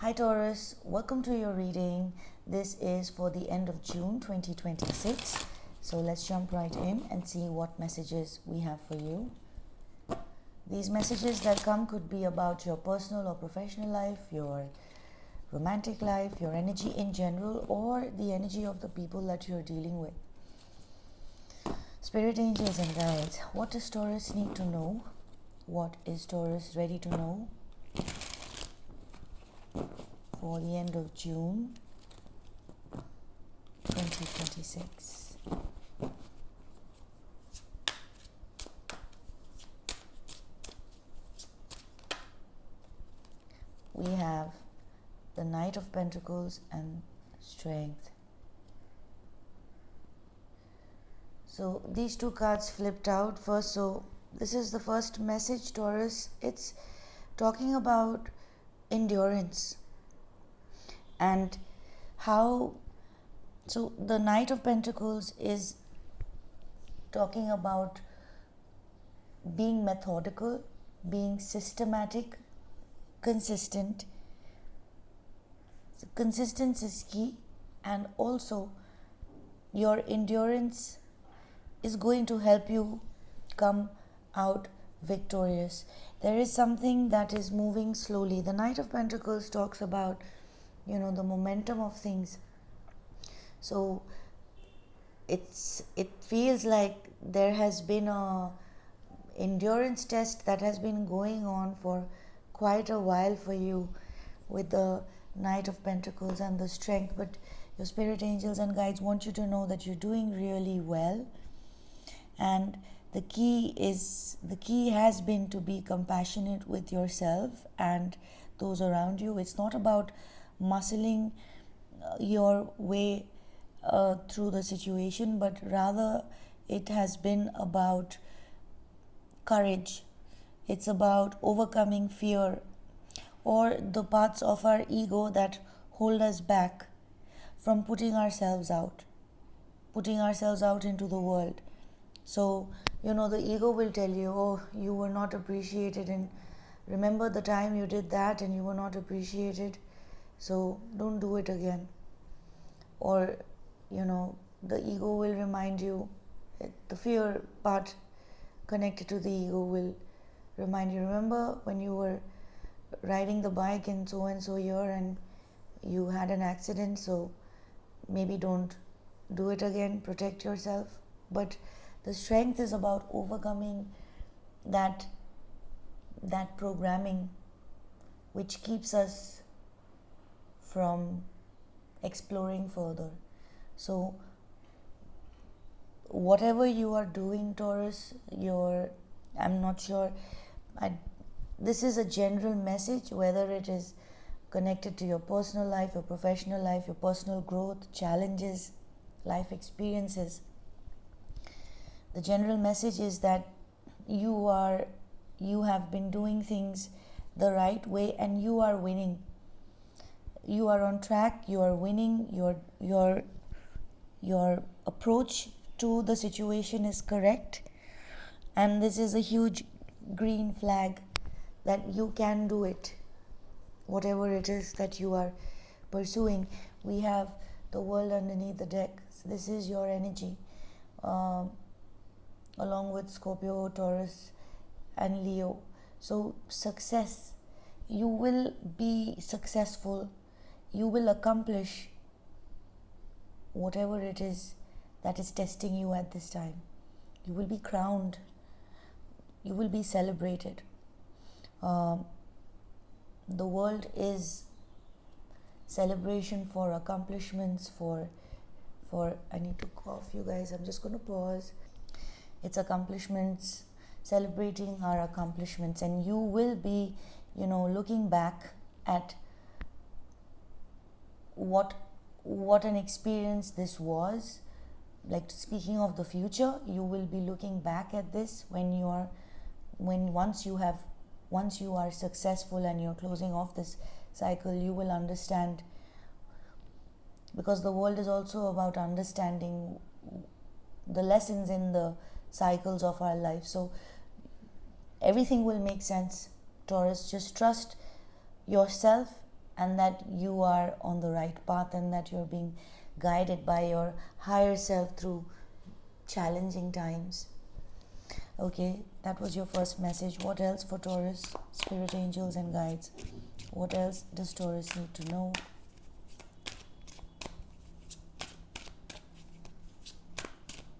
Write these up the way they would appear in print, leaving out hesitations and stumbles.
Hi Taurus, welcome to your reading. This is for the end of June 2026. So let's jump right in and see what messages we have for you. These messages that come could be about your personal or professional life, your romantic life, your energy in general, or the energy of the people that you're dealing with. Spirit angels and guides, what does Taurus need to know? What is Taurus ready to know for the end of June 2026? We have the Knight of Pentacles and Strength. So these two cards flipped out first. So this is the first message, Taurus. It's talking about endurance and how. So the Knight of Pentacles is talking about being methodical, being systematic, consistent. So consistency is key, and also your endurance is going to help you come out victorious. There is something that is moving slowly. The Knight of Pentacles talks about, the momentum of things. So it feels like there has been a endurance test that has been going on for quite a while for you with the Knight of Pentacles and the Strength. But your spirit angels and guides want you to know that you're doing really well. And the key has been to be compassionate with yourself and those around you. It's not about muscling your way through the situation, but rather it has been about courage. It's about overcoming fear or the parts of our ego that hold us back from putting ourselves out into the world. So, the ego will tell you, oh, you were not appreciated, and remember the time you did that and you were not appreciated, so don't do it again. Or, the ego will remind you, the fear part connected to the ego will remind you, remember when you were riding the bike in so and so year and you had an accident, so maybe don't do it again, protect yourself. But the Strength is about overcoming that programming which keeps us from exploring further. So whatever you are doing, Taurus, I'm not sure, this is a general message, whether it is connected to your personal life, your professional life, your personal growth, challenges, life experiences. The general message is that you have been doing things the right way and you are winning. You are on track, you are winning, your approach to the situation is correct, and this is a huge green flag that you can do it, whatever it is that you are pursuing. We have the World underneath the deck. So this is your energy, along with Scorpio, Taurus and Leo. So success, you will be successful, you will accomplish whatever it is that is testing you at this time. You will be crowned, you will be celebrated. The world is celebration for accomplishments, for I need to cough, you guys, I'm just going to pause. It's accomplishments, celebrating our accomplishments, and you will be, looking back at what an experience this was. Like, speaking of the future, you will be looking back at this once you are successful and you're closing off this cycle. You will understand, because the world is also about understanding the lessons in the cycles of our life. So everything will make sense, Taurus. Just trust yourself and that you are on the right path and that you're being guided by your higher self through challenging times. Okay, that was your first message. What else for Taurus? Spirit angels and guides. What else does Taurus need to know?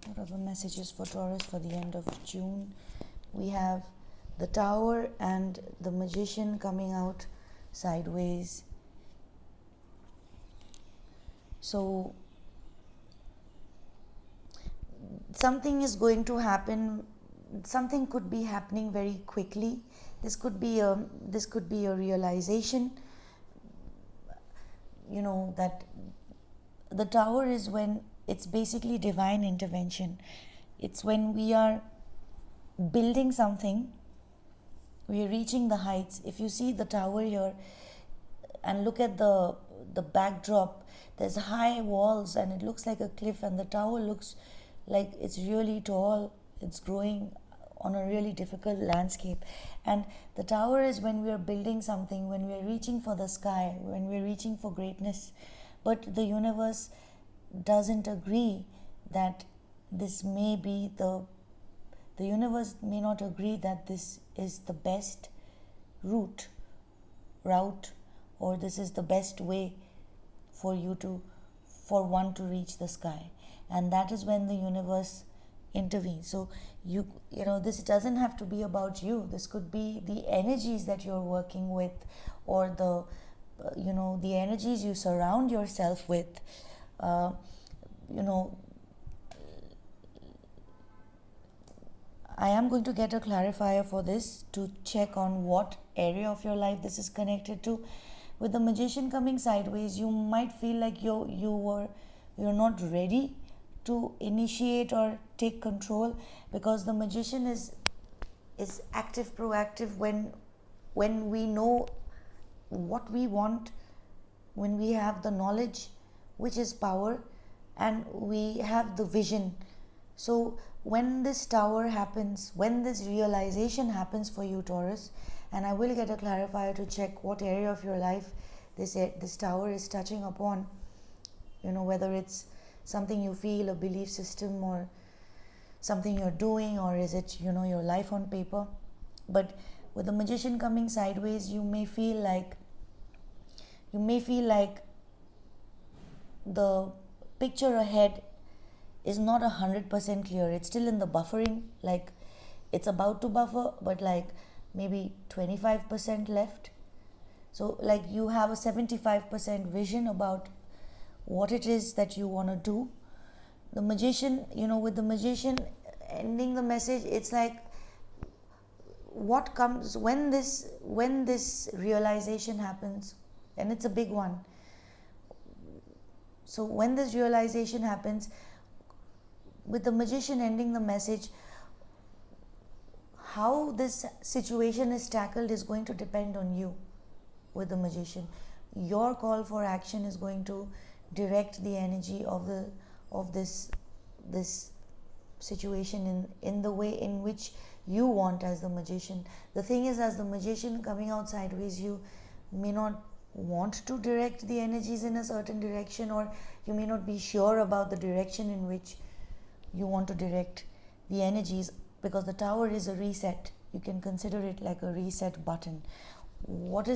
What are the messages for Taurus for the end of June? We have the Tower and the Magician coming out sideways. So something is going to happen. Something could be happening very quickly. This could be a realization, that the Tower is when it's basically divine intervention. It's when we are building something, we are reaching the heights. If you see the Tower here and look at the backdrop, there's high walls and it looks like a cliff, and the Tower looks like it's really tall. It's growing on a really difficult landscape. And the Tower is when we are building something, when we are reaching for the sky, when we are reaching for greatness. But the universe doesn't agree that this may be the universe may not agree that this is the best route, or this is the best way for one to reach the sky. And that is when the universe intervenes. So you know, this doesn't have to be about you. This could be the energies that you're working with, or the energies you surround yourself with. I am going to get a clarifier for this to check on what area of your life this is connected to. With the Magician coming sideways, you might feel like you're not ready to initiate or take control, because the Magician is active, proactive when we know what we want, when we have the knowledge, which is power, and we have the vision. So when this Tower happens, when this realization happens for you, Taurus, and I will get a clarifier to check what area of your life this Tower is touching upon, whether it's something you feel, a belief system, or something you're doing, or is it your life on paper. But with the Magician coming sideways, you may feel like the picture ahead is not 100% clear. It's still in the buffering, like it's about to buffer, but like maybe 25% left. So like you have a 75% vision about what it is that you want to do. The Magician, with the Magician ending the message, it's like what comes when this realization happens, and it's a big one. So when this realization happens, with the Magician ending the message, how this situation is tackled is going to depend on you. With the Magician, your call for action is going to direct the energy of this situation in the way in which you want as the Magician. The thing is, as the Magician coming out sideways, you may not want to direct the energies in a certain direction, or you may not be sure about the direction in which you want to direct the energies, because the Tower is a reset. You can consider it like a reset button. What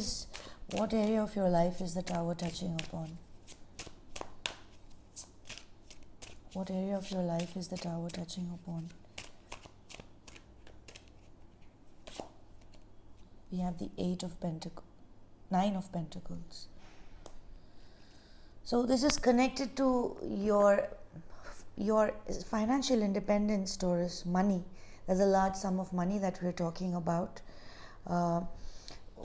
area of your life is the Tower touching upon? What area of your life is the Tower touching upon? We have the Nine of Pentacles. So this is connected to your financial independence, Taurus. Money. There's a large sum of money that we're talking about.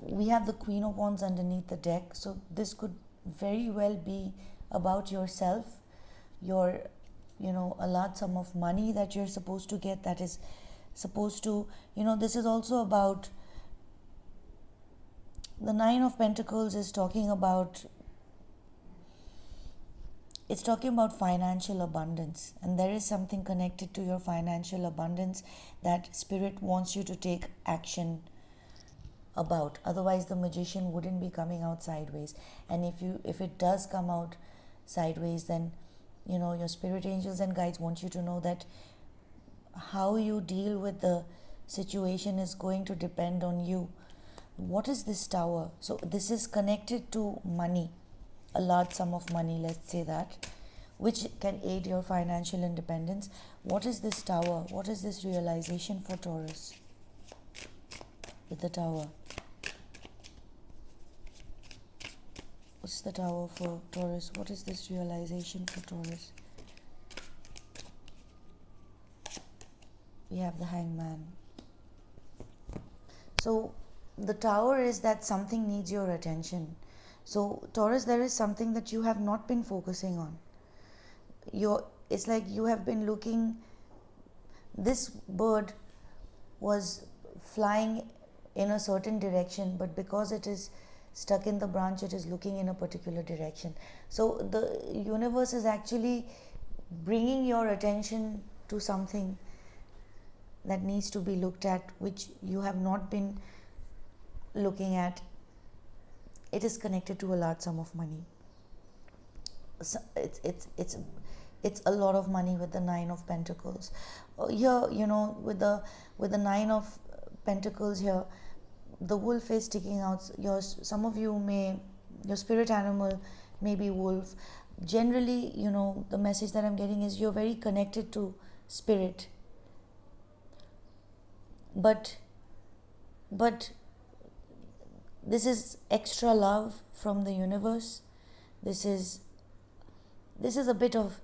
We have the Queen of Wands underneath the deck. So this could very well be about yourself, a large sum of money that you're supposed to get, that is supposed to, this is also about, the Nine of Pentacles is talking about, it's talking about financial abundance, and there is something connected to your financial abundance that Spirit wants you to take action about. Otherwise the magician wouldn't be coming out sideways. And if it does come out sideways, then your spirit angels and guides want you to know that how you deal with the situation is going to depend on you. What is this tower? So this is connected to money, a large sum of money, let's say that, which can aid your financial independence. What is this tower? What is this realization for Taurus with the tower? What's the tower for Taurus? What is this realization for Taurus? We have the hangman. So the tower is that something needs your attention. So Taurus, there is something that you have not been focusing on. It's like you have been looking. This bird was flying in a certain direction, but because it is stuck in the branch, it is looking in a particular direction. So the universe is actually bringing your attention to something that needs to be looked at, which you have not been looking at. It is connected to a large sum of money. So it's a lot of money with the Nine of Pentacles. Here, with the Nine of Pentacles here, the wolf is sticking out. Some of you your spirit animal may be wolf. Generally, the message that I'm getting is you're very connected to spirit. But this is extra love from the universe. This is a bit of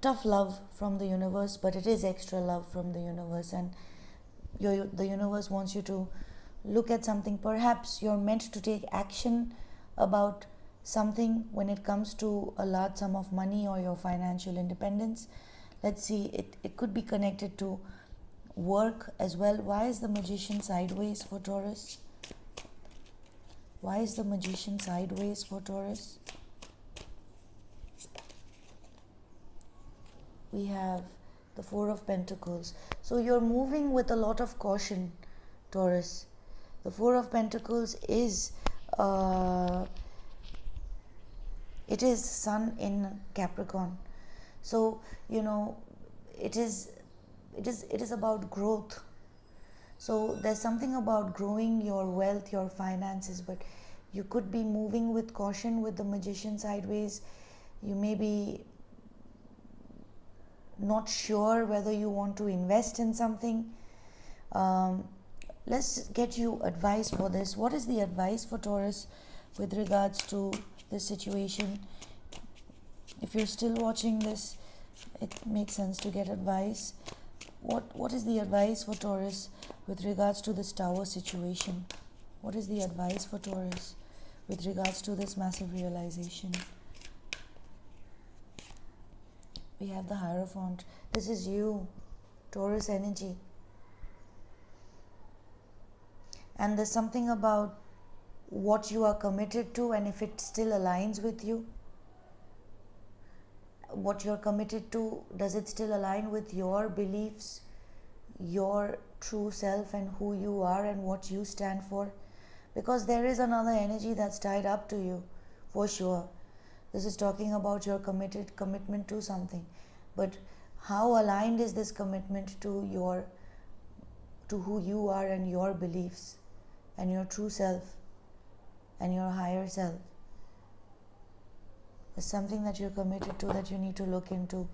tough love from the universe, but it is extra love from the universe, and the universe wants you to look at something. Perhaps you're meant to take action about something when it comes to a large sum of money or your financial independence. Let's see, it could be connected to work as well. Why is the Magician sideways for Taurus? Why is the Magician sideways for Taurus? We have the Four of Pentacles. So you're moving with a lot of caution, Taurus. The Four of Pentacles is it is Sun in Capricorn. So it is about growth. So there's something about growing your wealth, your finances, but you could be moving with caution with the Magician sideways. You may be not sure whether you want to invest in something. Let's get you advice for this. What is the advice for Taurus with regards to this situation? If you're still watching this, it makes sense to get advice. What is the advice for Taurus with regards to this tower situation? What is the advice for Taurus with regards to this massive realization? We have the Hierophant. This is you, Taurus energy. And there's something about what you are committed to, and if it still aligns with you. What you're committed to, does it still align with your beliefs, your true self, and who you are and what you stand for? Because there is another energy that's tied up to you, for sure. This is talking about your commitment to something. But how aligned is this commitment to who you are and your beliefs and your true self and your higher self? It's something that you're committed to, that you need to look into,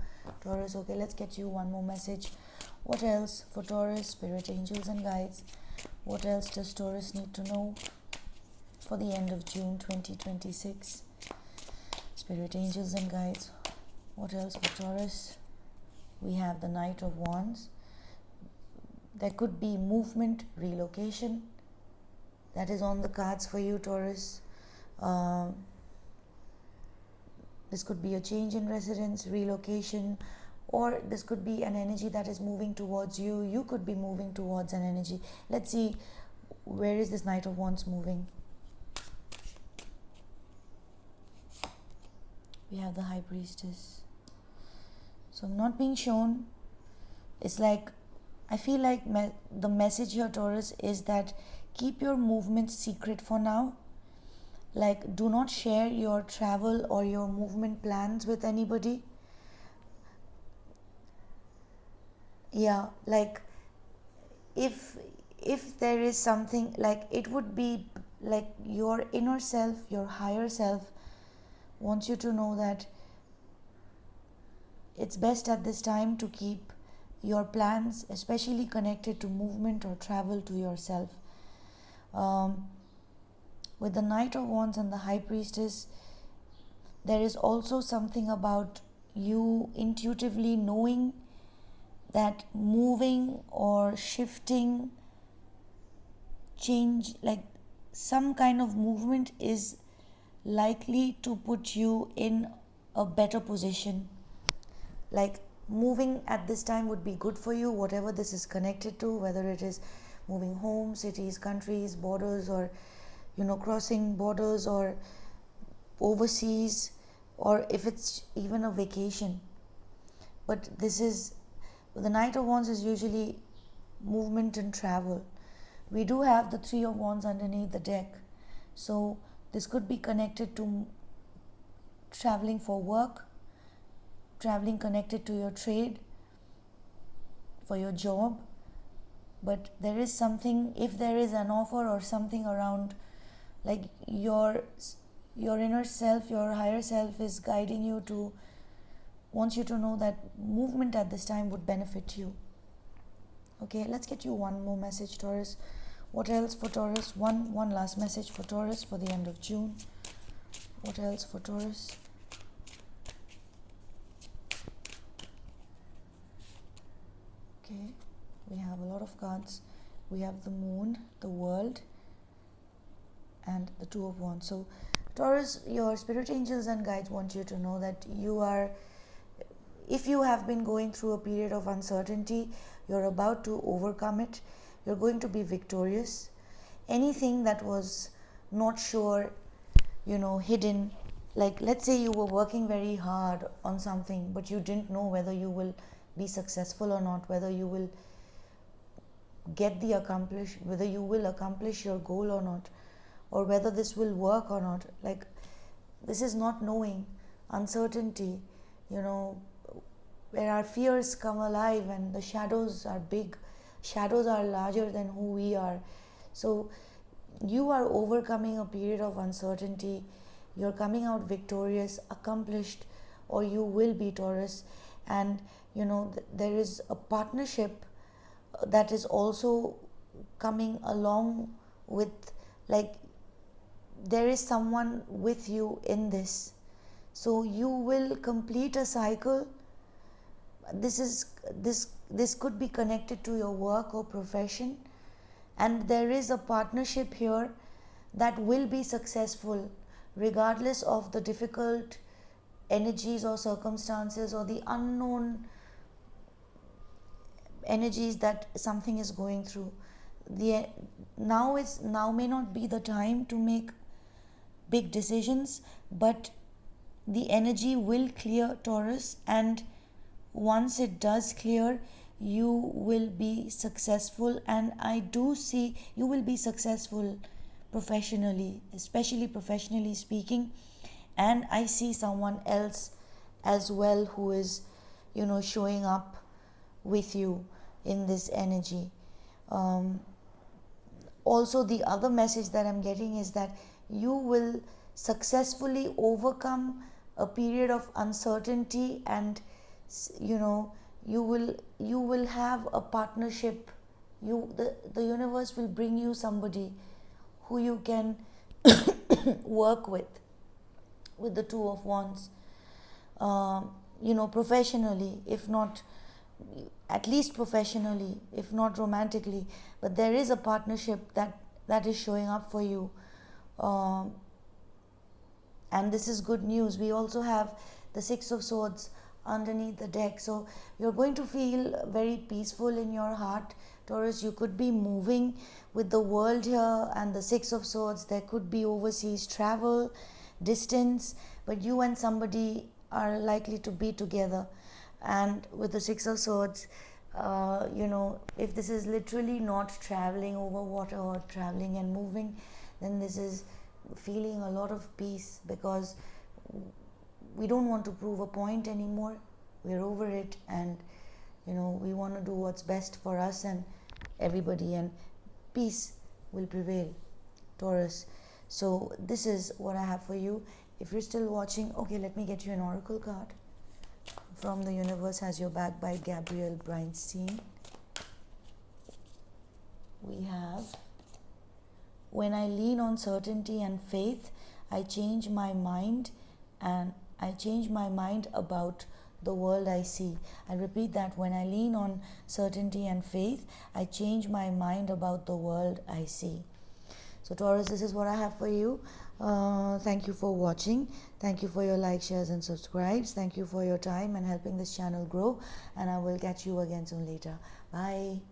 Taurus. Okay, let's get you one more message. What else for Taurus? Spirit angels and guides. What else does Taurus need to know for the end of June 2026? Spirit angels and guides. What else for Taurus? We have the Knight of Wands. There could be movement, relocation. That is on the cards for you, Taurus. This could be a change in residence, relocation, or this could be an energy that is moving towards you. You could be moving towards an energy. Let's see, where is this Knight of Wands moving? We have the High Priestess. So I'm not being shown. It's like, I feel like the message here, Taurus, is that keep your movements secret for now. Like, do not share your travel or your movement plans with anybody. Yeah, like, if there is something, like, it would be like your inner self, your higher self wants you to know that it's best at this time to keep your plans, especially connected to movement or travel, to yourself. um, with the Knight of Wands and the High Priestess, there is also something about you intuitively knowing that moving or shifting, change, like some kind of movement is likely to put you in a better position. Like, moving at this time would be good for you, whatever this is connected to, whether it is moving home, cities, countries, borders, or crossing borders, or overseas, or if it's even a vacation. But this is, the Knight of Wands is usually movement and travel. We do have the Three of Wands underneath the deck, so this could be connected to traveling for work, traveling connected to your trade, for your job. But there is something, if there is an offer or something around, like your inner self, your higher self is guiding you to, wants you to know that movement at this time would benefit you. Okay, let's get you one more message, Taurus. What else for Taurus? One last message for Taurus for the end of June. What else for Taurus? Okay, we have a lot of cards. We have the Moon, the World, and the Two of Wands. So Taurus, your spirit angels and guides want you to know that you are, if you have been going through a period of uncertainty, you're about to overcome it. You're going to be victorious. Anything that was not sure, hidden, like let's say you were working very hard on something, but you didn't know whether you will be successful or not, whether you will whether you will accomplish your goal or not, or whether this will work or not. Like, this is not knowing, uncertainty, where our fears come alive and the shadows are big, shadows are larger than who we are. So you are overcoming a period of uncertainty. You're coming out victorious, accomplished, or you will be, Taurus. And there is a partnership that is also coming along with, like, there is someone with you in this. So you will complete a cycle. This could be connected to your work or profession, and there is a partnership here that will be successful regardless of the difficult energies or circumstances or the unknown energies that something is going through. Now may not be the time to make big decisions, but the energy will clear, Taurus, and once it does clear, you will be successful. And I do see you will be successful professionally, especially professionally speaking. And I see someone else as well who is showing up with you in this energy. Also, the other message that I'm getting is that you will successfully overcome a period of uncertainty, and you will have a partnership. The universe will bring you somebody who you can work with the Two of Wands, professionally, if not, at least professionally, if not romantically. But there is a partnership that is showing up for you, and this is good news. We also have the Six of Swords underneath the deck, so you're going to feel very peaceful in your heart, Taurus. You could be moving with the World here and the Six of Swords. There could be overseas travel, distance, but you and somebody are likely to be together. And with the Six of Swords, if this is literally not traveling over water or traveling and moving, then this is feeling a lot of peace, because we don't want to prove a point anymore. We're over it, and we want to do what's best for us and everybody, and peace will prevail, Taurus. So this is what I have for you. If you're still watching, okay, let me get you an oracle card. From the Universe Has Your Back by Gabrielle Bernstein. We have, when I lean on certainty and faith, I change my mind, and I change my mind about the world I see. I repeat that: when I lean on certainty and faith, I change my mind about the world I see. So Taurus, this is what I have for you. Thank you for watching. Thank you for your likes, shares and subscribes. Thank you for your time and helping this channel grow, and I will catch you again soon later. Bye.